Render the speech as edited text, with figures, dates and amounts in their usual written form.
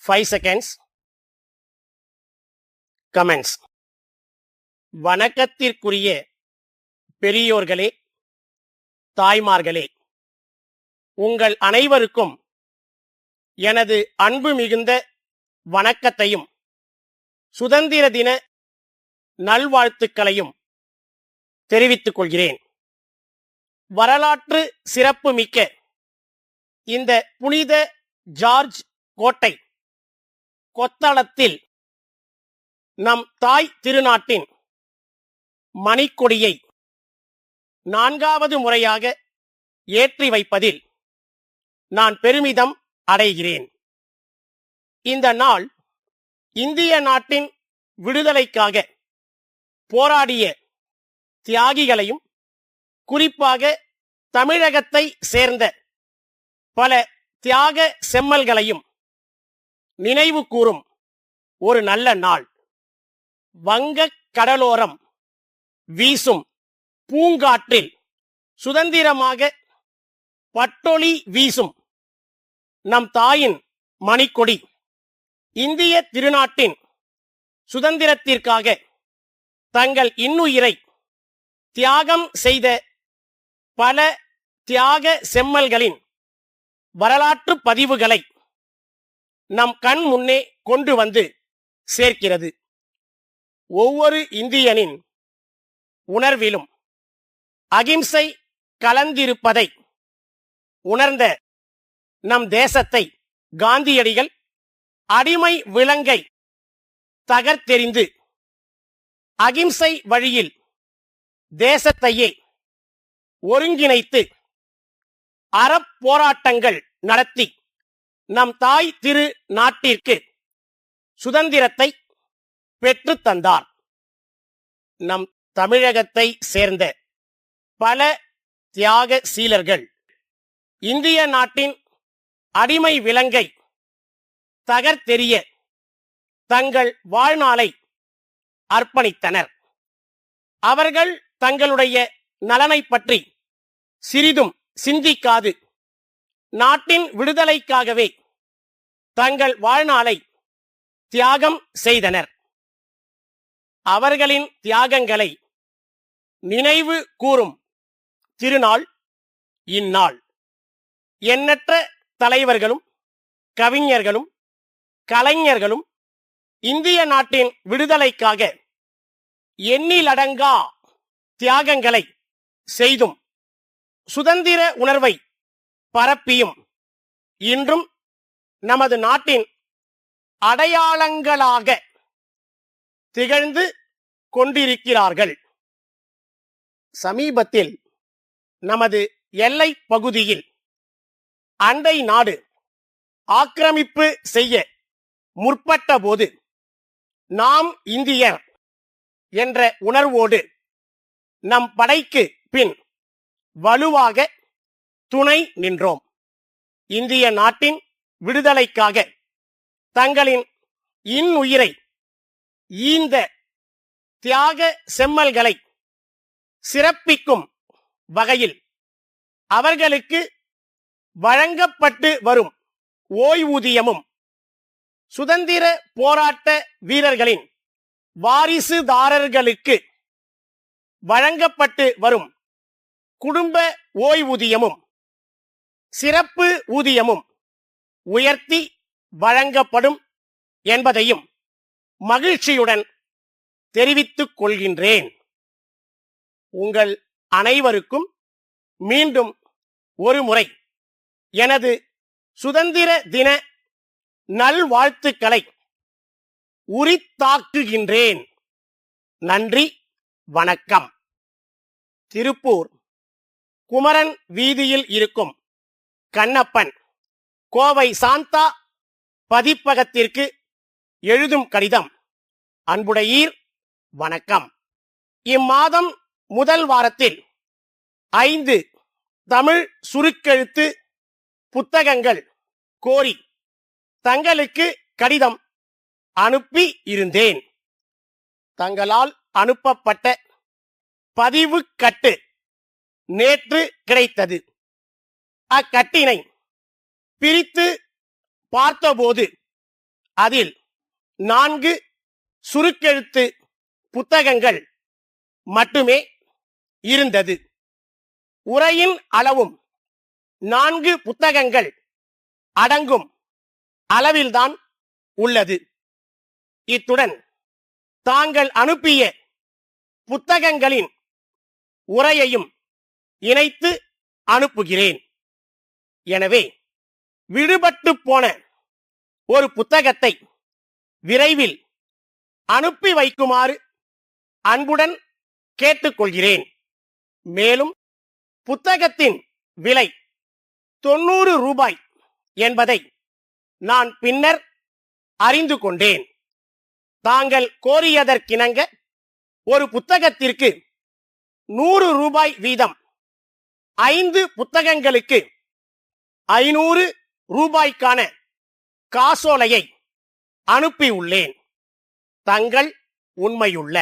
5 seconds. Comments. வணக்கத்திற்குரிய பெரியோர்களே, தாய்மார்களே, உங்கள் அனைவருக்கும் எனது அன்பு மிகுந்த வணக்கத்தையும் சுதந்திர தின நல்வாழ்த்துக்களையும் தெரிவித்துக் கொள்கிறேன். வரலாற்று சிறப்புமிக்க இந்த புனித ஜார்ஜ் கோட்டை கொத்தளத்தில் நம் தாய் திருநாட்டின் மணிக்கொடியை 4வது முறையாக ஏற்றி வைப்பதில் நான் பெருமிதம் அடைகிறேன். இந்த நாள் இந்திய நாட்டின் விடுதலைக்காக போராடிய தியாகிகளையும், குறிப்பாக தமிழகத்தை சேர்ந்த பல தியாக செம்மல்களையும் நினைவு கூறும் ஒரு நல்ல நாள். வங்கக் கடலோரம் வீசும் பூங்காற்றில் சுதந்திரமாக பட்டொளி வீசும் நம் தாயின் மணிக்கொடி இந்திய திருநாட்டின் சுதந்திரத்திற்காக தங்கள் இன்னுயிரை தியாகம் செய்த பல தியாக செம்மல்களின் வரலாற்று பதிவுகளை நம் கண் முன்னே கொண்டு வந்து சேர்க்கிறது. ஒவ்வொரு இந்தியனின் உணர்விலும் அகிம்சை கலந்திருப்பதை உணர்ந்த நம் தேசத்தை காந்தியடிகள் அடிமை விலங்கை தகர்த்தெறிந்து அகிம்சை வழியில் தேசத்தையே ஒருங்கிணைத்து அறப்போராட்டங்கள் நடத்தி நம் தாய் திரு நாட்டிற்கு சுதந்திரத்தை பெற்று தந்தார். நம் தமிழகத்தை சேர்ந்த பல தியாக சீலர்கள் இந்திய நாட்டின் அடிமை விலங்கை தகர்த்தெறிய தங்கள் வாழ்நாளை அர்ப்பணித்தனர். அவர்கள் தங்களுடைய நலனை பற்றி சிறிதும் சிந்திக்காது நாட்டின் விடுதலைக்காகவே தங்கள் வாழ்நாளை தியாகம் செய்தனர். அவர்களின் தியாகங்களை நினைவு கூறும் திருநாள் இந்நாள். எண்ணற்ற தலைவர்களும் கவிஞர்களும் கலைஞர்களும் இந்திய நாட்டின் விடுதலைக்காக எண்ணிலடங்கா தியாகங்களை செய்தும் சுதந்திர உணர்வை பரப்பியும் இன்றும் நமது நாட்டின் அடையாளங்களாக திகழ்ந்து கொண்டிருக்கிறார்கள். சமீபத்தில் நமது எல்லை பகுதியில் அண்டை நாடு ஆக்கிரமிப்பு செய்ய முற்பட்ட போது நாம் இந்தியர் என்ற உணர்வோடு நம் படைக்கு பின் வலுவாக துணை நின்றோம். இந்திய நாட்டின் விடுதலைக்காக தங்களின் இன்னுயிரை ஈந்த தியாக செம்மல்களை சிறப்பிக்கும் வகையில் அவர்களுக்கு வழங்கப்பட்டு வரும் ஓய்வூதியமும், சுதந்திர போராட்ட வீரர்களின் வாரிசுதாரர்களுக்கு வழங்கப்பட்டு வரும் குடும்ப ஓய்வூதியமும், சிறப்பு ஊதியமும் உயர்த்தி வழங்கப்படும் என்பதையும் மகிழ்ச்சியுடன் தெரிவித்துக் கொள்கின்றேன். உங்கள் அனைவருக்கும் மீண்டும் ஒரு முறை எனது சுதந்திர தின நல்வாழ்த்துக்களை உரித்தாக்குகின்றேன். நன்றி, வணக்கம். திருப்பூர் குமரன் வீதியில் இருக்கும் கண்ணப்பன் கோவை சாந்தா பதிப்பகத்திற்கு எழுதும் கடிதம். அன்புடையீர், வணக்கம். இம்மாதம் முதல் வாரத்தில் 5 தமிழ் சுருக்கெழுத்து புத்தகங்கள் கோரி தங்களுக்கு கடிதம் அனுப்பி இருந்தேன். தங்களால் அனுப்பப்பட்ட பதிவு கட்டு நேற்று கிடைத்தது. அக்கட்டினை பிரித்து பார்த்தபோது அதில் 4 சுருக்கெழுத்து புத்தகங்கள் மட்டுமே இருந்தது. உரையின் அளவும் 4 புத்தகங்கள் அடங்கும் அளவில்தான் உள்ளது. இத்துடன் தாங்கள் அனுப்பிய புத்தகங்களின் உரையையும் இணைத்து அனுப்புகிறேன். எனவே விடுபட்டு போன ஒரு புத்தகத்தை விரைவில் அனுப்பி வைக்குமாறு அன்புடன் கேட்டுக்கொள்கிறேன். மேலும் புத்தகத்தின் விலை 90 ரூபாய் என்பதை நான் பின்னர் அறிந்து கொண்டேன். தாங்கள் கோரியதற்கிணங்க ஒரு புத்தகத்திற்கு 100 ரூபாய் வீதம் 5 புத்தகங்களுக்கு 500 ரூபாய்க்கான காசோலையை அனுப்பியுள்ளேன். தங்கள் உண்மையுள்ள